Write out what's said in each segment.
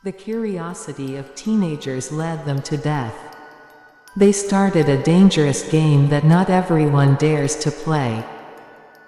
The curiosity of teenagers led them to death. They started a dangerous game that not everyone dares to play.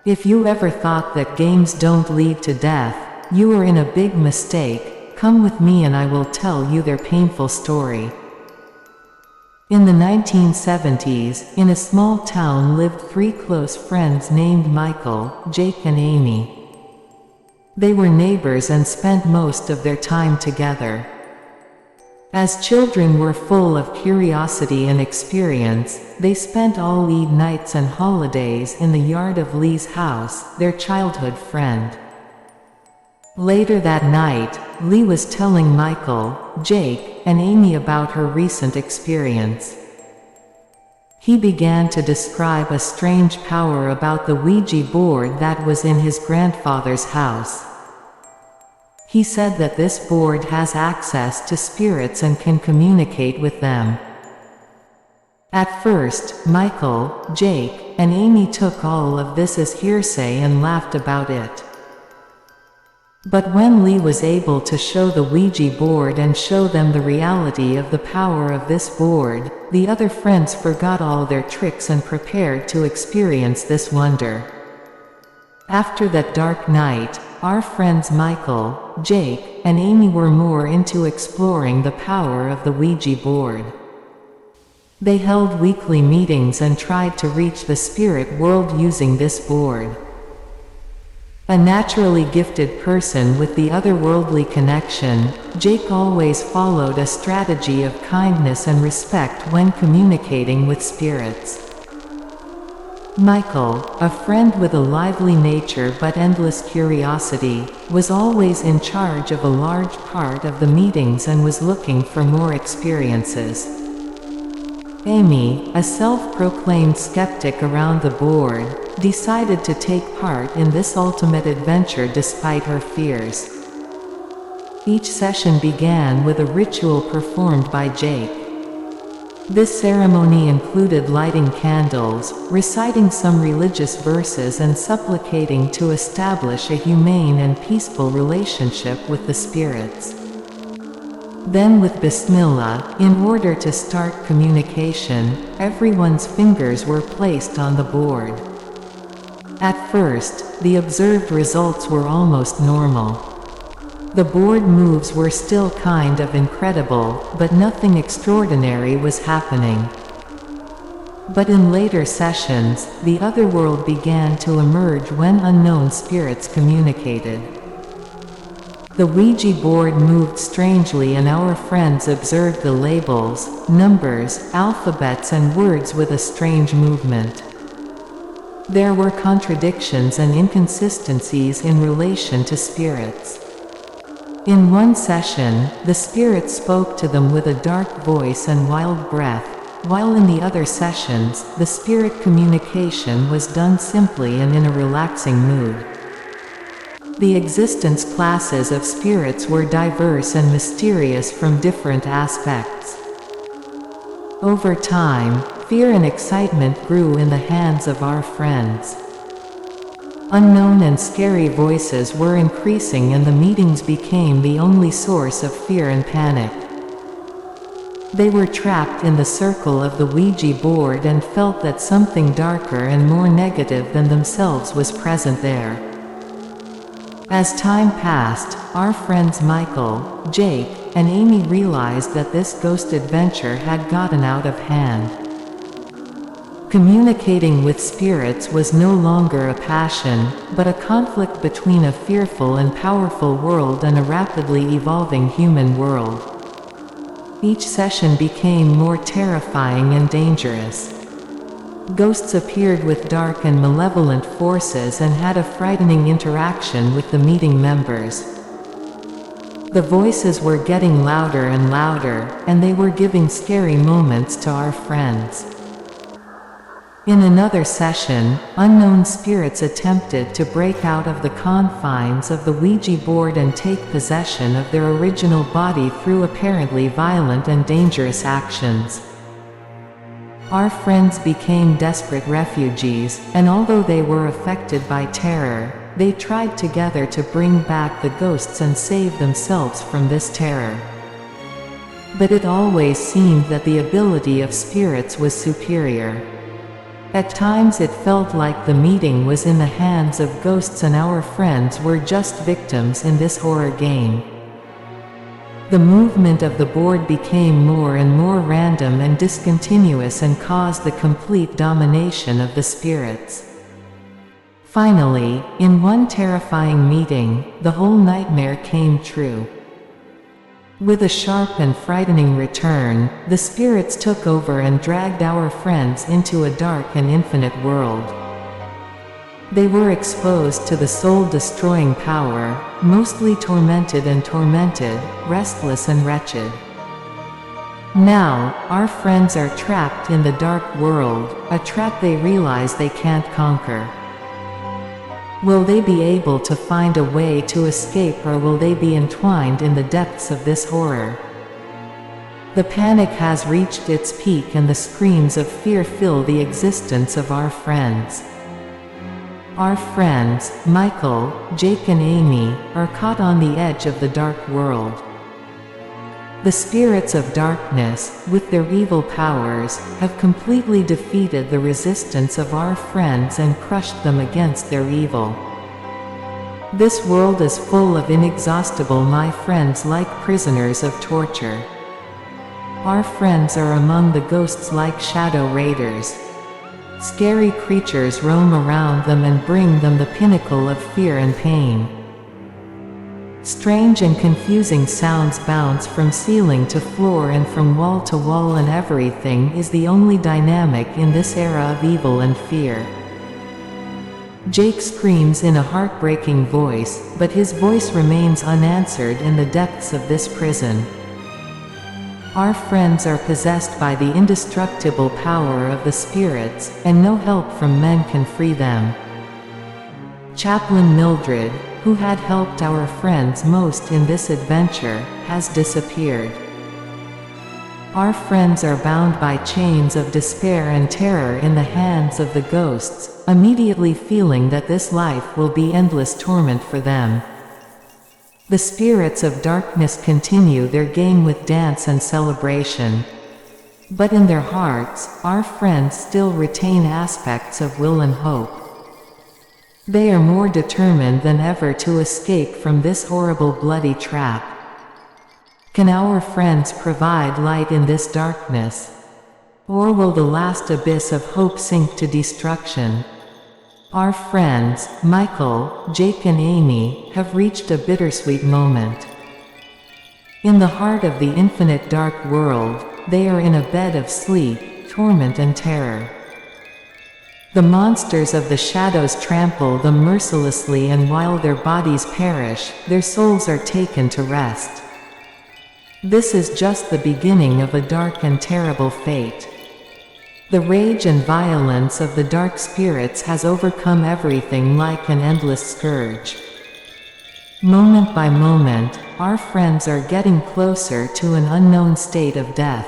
If you ever thought that games don't lead to death, you were in a big mistake. Come with me and I will tell you their painful story. In the 1970s, in a small town lived three close friends named Michael, Jake and Amy. They were neighbors and spent most of their time together. As children were full of curiosity and experience, they spent all Eid nights and holidays in the yard of Lee's house, their childhood friend. Later that night, Lee was telling Michael, Jake, and Amy about her recent experience. He began to describe a strange power about the Ouija board that was in his grandfather's house. He said that this board has access to spirits and can communicate with them. At first, Michael, Jake, and Amy took all of this as hearsay and laughed about it. But when Lee was able to show the Ouija board and show them the reality of the power of this board, the other friends forgot all their tricks and prepared to experience this wonder. After that dark night, our friends Michael, Jake, and Amy were more into exploring the power of the Ouija board. They held weekly meetings and tried to reach the spirit world using this board. A naturally gifted person with the otherworldly connection, Jake always followed a strategy of kindness and respect when communicating with spirits. Michael, a friend with a lively nature but endless curiosity, was always in charge of a large part of the meetings and was looking for more experiences. Amy, a self-proclaimed skeptic around the board, decided to take part in this ultimate adventure despite her fears. Each session began with a ritual performed by Jake. This ceremony included lighting candles, reciting some religious verses and supplicating to establish a humane and peaceful relationship with the spirits. Then with Bismillah, in order to start communication, everyone's fingers were placed on the board. At first, the observed results were almost normal. The board moves were still kind of incredible, but nothing extraordinary was happening. But in later sessions, the otherworld began to emerge when unknown spirits communicated. The Ouija board moved strangely and our friends observed the labels, numbers, alphabets and words with a strange movement. There were contradictions and inconsistencies in relation to spirits. In one session, the spirit spoke to them with a dark voice and wild breath, while in the other sessions, the spirit communication was done simply and in a relaxing mood. The existence classes of spirits were diverse and mysterious from different aspects. Over time, fear and excitement grew in the hands of our friends. Unknown and scary voices were increasing and the meetings became the only source of fear and panic. They were trapped in the circle of the Ouija board and felt that something darker and more negative than themselves was present there. As time passed, our friends Michael, Jake, and Amy realized that this ghost adventure had gotten out of hand. Communicating with spirits was no longer a passion, but a conflict between a fearful and powerful world and a rapidly evolving human world. Each session became more terrifying and dangerous. Ghosts appeared with dark and malevolent forces and had a frightening interaction with the meeting members. The voices were getting louder and louder, and they were giving scary moments to our friends. In another session, unknown spirits attempted to break out of the confines of the Ouija board and take possession of their original body through apparently violent and dangerous actions. Our friends became desperate refugees, and although they were affected by terror, they tried together to bring back the ghosts and save themselves from this terror. But it always seemed that the ability of spirits was superior. At times it felt like the meeting was in the hands of ghosts and our friends were just victims in this horror game. The movement of the board became more and more random and discontinuous and caused the complete domination of the spirits. Finally, in one terrifying meeting, the whole nightmare came true. With a sharp and frightening return, the spirits took over and dragged our friends into a dark and infinite world. They were exposed to the soul-destroying power, mostly tormented, restless and wretched. Now, our friends are trapped in the dark world, a trap they realize they can't conquer. Will they be able to find a way to escape, or will they be entwined in the depths of this horror? The panic has reached its peak and the screams of fear fill the existence of our friends. Our friends, Michael, Jake and Amy, are caught on the edge of the dark world. The spirits of darkness, with their evil powers, have completely defeated the resistance of our friends and crushed them against their evil. This world is full of inexhaustible my friends, like prisoners of torture. Our friends are among the ghosts like shadow raiders. Scary creatures roam around them and bring them the pinnacle of fear and pain. Strange and confusing sounds bounce from ceiling to floor and from wall to wall, and everything is the only dynamic in this era of evil and fear. Jake screams in a heartbreaking voice, but his voice remains unanswered in the depths of this prison. Our friends are possessed by the indestructible power of the spirits, and no help from men can free them. Chaplain Mildred, who had helped our friends most in this adventure, has disappeared. Our friends are bound by chains of despair and terror in the hands of the ghosts, immediately feeling that this life will be endless torment for them. The spirits of darkness continue their game with dance and celebration. But in their hearts, our friends still retain aspects of will and hope. They are more determined than ever to escape from this horrible bloody trap. Can our friends provide light in this darkness? Or will the last abyss of hope sink to destruction? Our friends, Michael, Jake and Amy, have reached a bittersweet moment. In the heart of the infinite dark world, they are in a bed of sleep, torment and terror. The monsters of the shadows trample them mercilessly, and while their bodies perish, their souls are taken to rest. This is just the beginning of a dark and terrible fate. The rage and violence of the dark spirits has overcome everything like an endless scourge. Moment by moment, our friends are getting closer to an unknown state of death.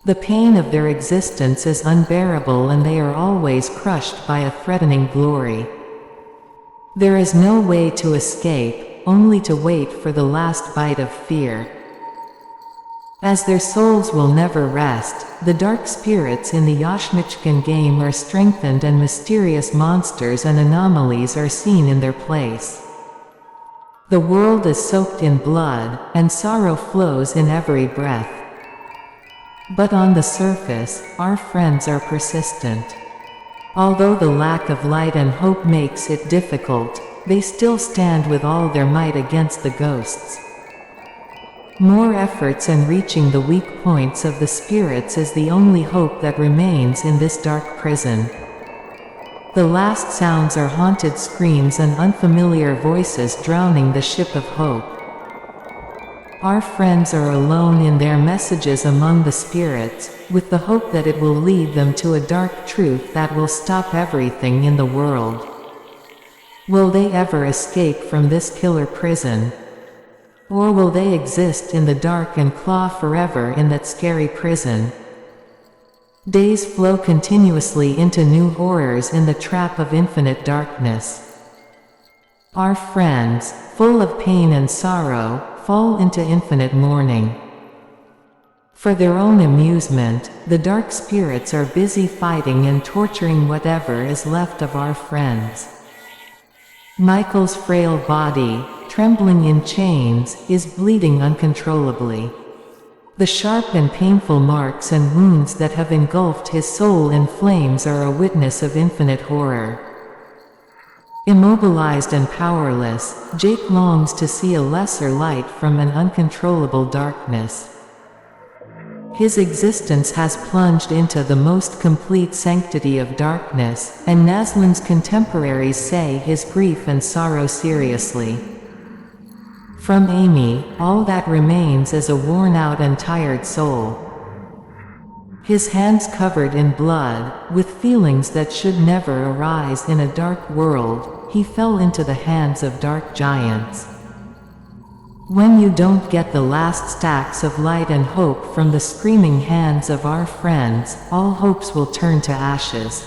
The pain of their existence is unbearable, and they are always crushed by a threatening glory. There is no way to escape, only to wait for the last bite of fear. As their souls will never rest, the dark spirits in the Yashmichkin game are strengthened, and mysterious monsters and anomalies are seen in their place. The world is soaked in blood, and sorrow flows in every breath. But on the surface, our friends are persistent. Although the lack of light and hope makes it difficult, they still stand with all their might against the ghosts. More efforts and reaching the weak points of the spirits is the only hope that remains in this dark prison. The last sounds are haunted screams and unfamiliar voices drowning the ship of hope. Our friends are alone in their messages among the spirits, with the hope that it will lead them to a dark truth that will stop everything in the world. Will they ever escape from this killer prison? Or will they exist in the dark and claw forever in that scary prison? Days flow continuously into new horrors in the trap of infinite darkness. Our friends, full of pain and sorrow, fall into infinite mourning. For their own amusement, the dark spirits are busy fighting and torturing whatever is left of our friends. Michael's frail body, trembling in chains, is bleeding uncontrollably. The sharp and painful marks and wounds that have engulfed his soul in flames are a witness of infinite horror. Immobilized and powerless, Jake longs to see a lesser light from an uncontrollable darkness. His existence has plunged into the most complete sanctity of darkness, and Naslin's contemporaries say his grief and sorrow seriously. From Amy, all that remains is a worn-out and tired soul. His hands covered in blood, with feelings that should never arise in a dark world, he fell into the hands of dark giants. When you don't get the last stacks of light and hope from the screaming hands of our friends, all hopes will turn to ashes.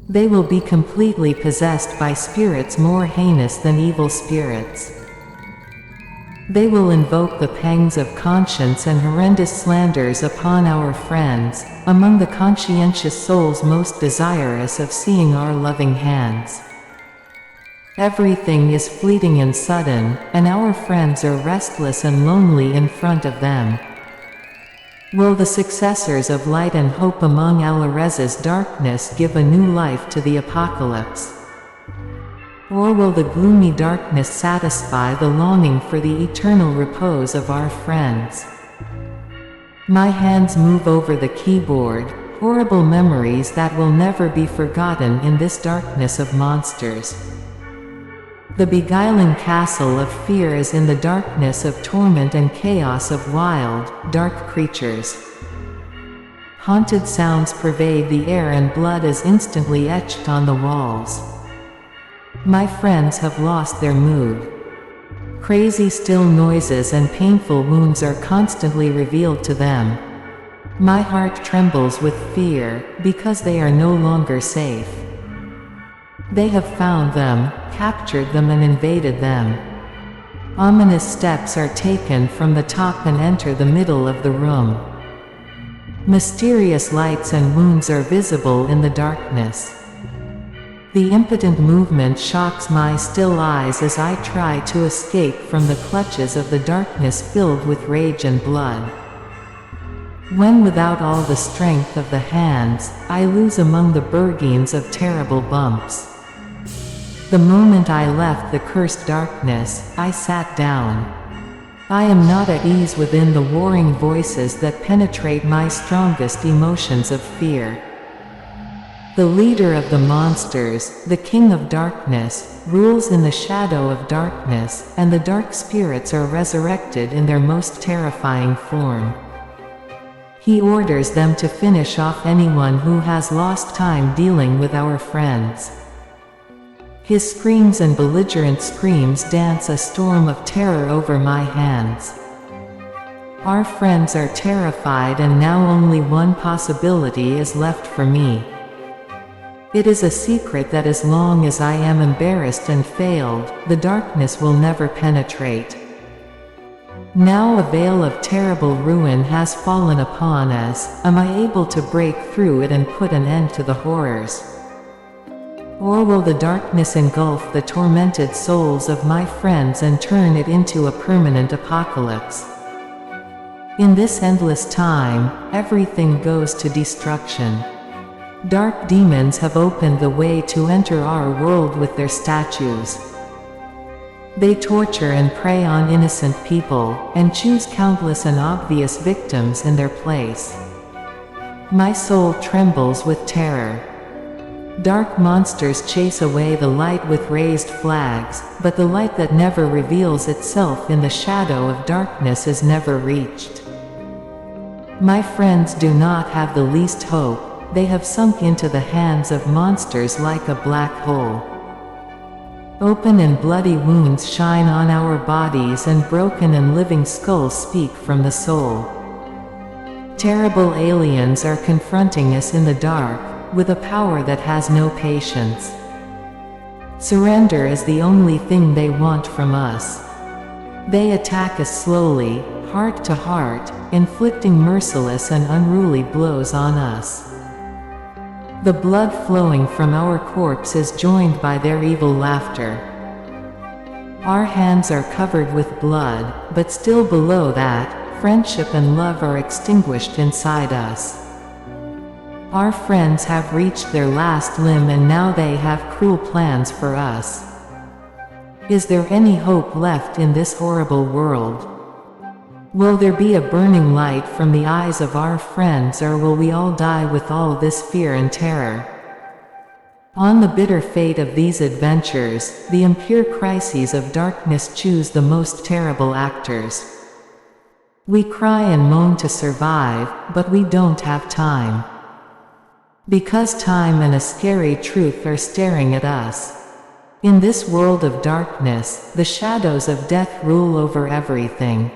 They will be completely possessed by spirits more heinous than evil spirits. They will invoke the pangs of conscience and horrendous slanders upon our friends, among the conscientious souls most desirous of seeing our loving hands. Everything is fleeting and sudden, and our friends are restless and lonely in front of them. Will the successors of light and hope among Alirez's darkness give a new life to the apocalypse? Or will the gloomy darkness satisfy the longing for the eternal repose of our friends? My hands move over the keyboard, horrible memories that will never be forgotten in this darkness of monsters. The beguiling castle of fear is in the darkness of torment and chaos of wild, dark creatures. Haunted sounds pervade the air and blood is instantly etched on the walls. My friends have lost their mood. Crazy still noises and painful wounds are constantly revealed to them. My heart trembles with fear, because they are no longer safe. They have found them, captured them and invaded them. Ominous steps are taken from the top and enter the middle of the room. Mysterious lights and wounds are visible in the darkness. The impotent movement shocks my still eyes as I try to escape from the clutches of the darkness filled with rage and blood. When without all the strength of the hands, I lose among the burgeons of terrible bumps. The moment I left the cursed darkness, I sat down. I am not at ease within the warring voices that penetrate my strongest emotions of fear. The leader of the monsters, the king of darkness, rules in the shadow of darkness, and the dark spirits are resurrected in their most terrifying form. He orders them to finish off anyone who has lost time dealing with our friends. His screams and belligerent screams dance a storm of terror over my hands. Our friends are terrified and now only one possibility is left for me. It is a secret that as long as I am embarrassed and failed, the darkness will never penetrate. Now a veil of terrible ruin has fallen upon us, am I able to break through it and put an end to the horrors? Or will the darkness engulf the tormented souls of my friends and turn it into a permanent apocalypse? In this endless time, everything goes to destruction. Dark demons have opened the way to enter our world with their statues. They torture and prey on innocent people, and choose countless and obvious victims in their place. My soul trembles with terror. Dark monsters chase away the light with raised flags, but the light that never reveals itself in the shadow of darkness is never reached. My friends do not have the least hope, they have sunk into the hands of monsters like a black hole. Open and bloody wounds shine on our bodies and broken and living skulls speak from the soul. Terrible aliens are confronting us in the dark, with a power that has no patience. Surrender is the only thing they want from us. They attack us slowly, heart to heart, inflicting merciless and unruly blows on us. The blood flowing from our corpse is joined by their evil laughter. Our hands are covered with blood, but still below that, friendship and love are extinguished inside us. Our friends have reached their last limb and now they have cruel plans for us. Is there any hope left in this horrible world? Will there be a burning light from the eyes of our friends, or will we all die with all this fear and terror? On the bitter fate of these adventures, the impure crises of darkness choose the most terrible actors. We cry and moan to survive, but we don't have time. Because time and a scary truth are staring at us. In this world of darkness, the shadows of death rule over everything.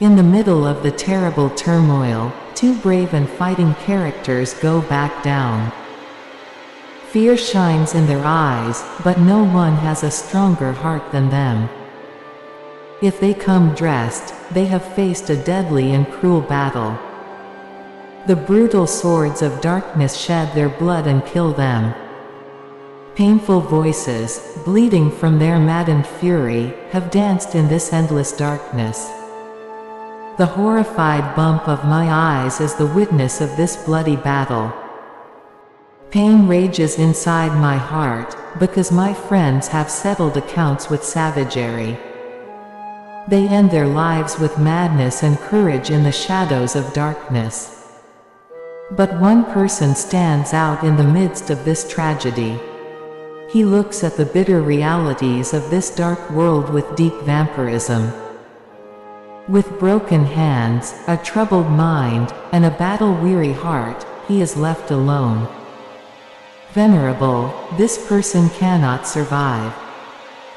In the middle of the terrible turmoil, two brave and fighting characters go back down. Fear shines in their eyes, but no one has a stronger heart than them. If they come dressed, they have faced a deadly and cruel battle. The brutal swords of darkness shed their blood and kill them. Painful voices, bleeding from their maddened fury, have danced in this endless darkness. The horrified bump of my eyes is the witness of this bloody battle. Pain rages inside my heart, because my friends have settled accounts with savagery. They end their lives with madness and courage in the shadows of darkness. But one person stands out in the midst of this tragedy. He looks at the bitter realities of this dark world with deep vampirism. With broken hands, a troubled mind, and a battle-weary heart, he is left alone. Venerable, this person cannot survive.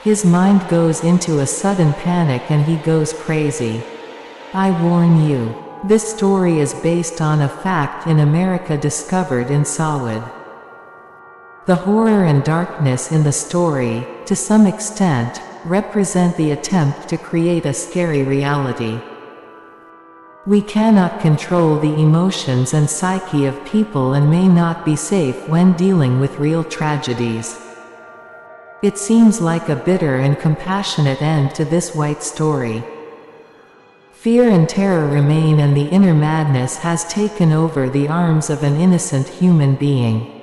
His mind goes into a sudden panic and he goes crazy. I warn you, this story is based on a fact in America discovered in Sawwood. The horror and darkness in the story, to some extent, represent the attempt to create a scary reality. We cannot control the emotions and psyche of people and may not be safe when dealing with real tragedies. It seems like a bitter and compassionate end to this white story. Fear and terror remain and the inner madness has taken over the arms of an innocent human being.